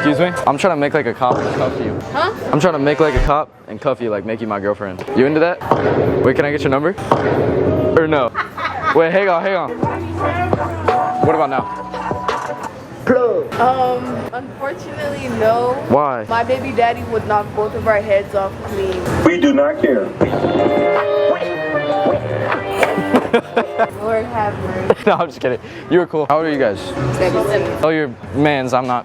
Excuse me? I'm trying to make like a cop and cuff you. Huh? I'm trying to make like a cop and cuff you, like make you my girlfriend. You into that? Wait, can I get your number? Or no? Wait, hang on. What about now? Unfortunately, no. Why? My baby daddy would knock both of our heads off clean. We do not care. Lord have mercy. No, I'm just kidding. You were cool. How old are you guys? 17. Oh, you're mans. I'm not.